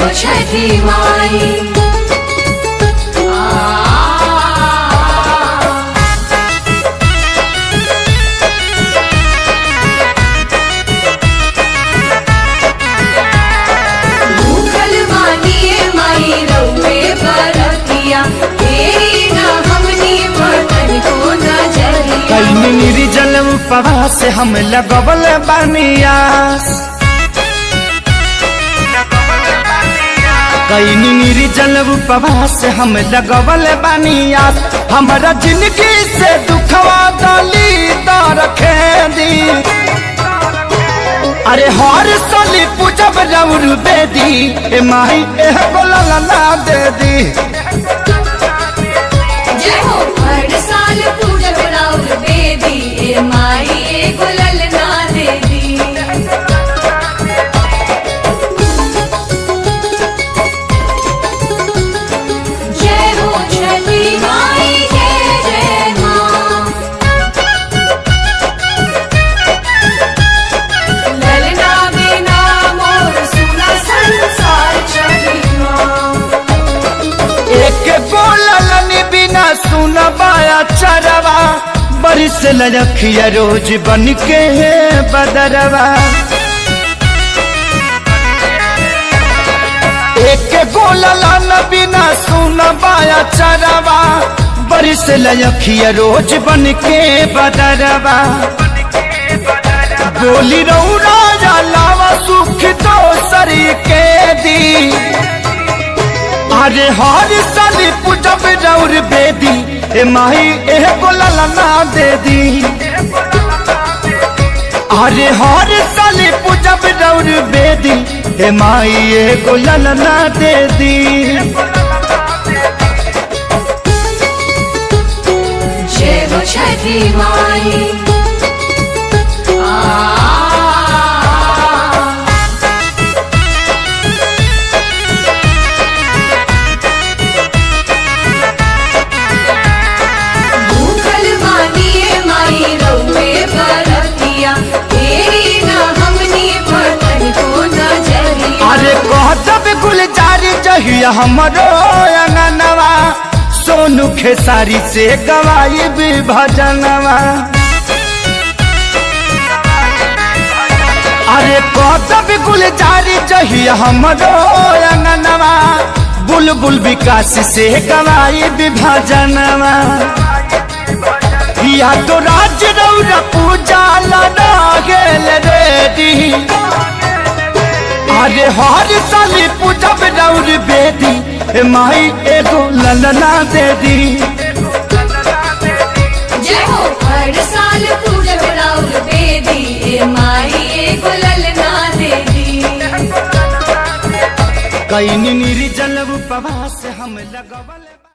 हो छठी माई। भूखल बानिए माई रउए बरतिया, तेरी ना हमनी बर्तन को नजरिया। कईनी निर्जल उपवास हम लगवल बानियास, कईनी निर्जल उपवास हम लगवल बानियास। हमारा जिंदगी से दुखवा दली रखे दी, अरे हर साली पूजब रउर बेदी, ए माही एह बोला ना दे दी। जय हो हर साल पूजब रउर बेदी, ए माई एगो ललना दे दी। जय हो छठी माई, जय जय माँ। ललना बिना मोर सुना संसार छठी माँ। एक बोलनी बिना सुनबाया चरवा, बरिस लखिया रोज बन के बदरवा। एक बोललन बिना सुनबाया चरवा, बरिस लखिया रोज बन के बदरवा। बोली रौरा लावा सुख तो सरी के दी, अरे हर साली पूजब रउर बेदी, ए माही एह बोला ना दे दी। अरे हर साली पूजब रउर बेदी, ए माही एह बोला ना दे दी। जय हो छठी माई। भूखल बानिए माई रउए बरतिया, तेरी ना हमनी बर्तन को नजरिया। अरे कहतब गुलजारी जहिया हमरो अंगनवा, सोनू खेसारी से गवाई भी भजनवा। अरे कहतब गुलजारी जहिया हमरो अंगनवा, बुलबुल विकास से गवाई भी भजनवा। या तो राज रउरा पूजा लड़ा गेल रेडी, अरे हर साली पूजब रउर बेदी, ए माही एगो ललना दे दी। जय हो हर साल पूजब रउर बेदी, ए माई एगो ललना दे दी। कईनी निर्जल उपवास हम लगवल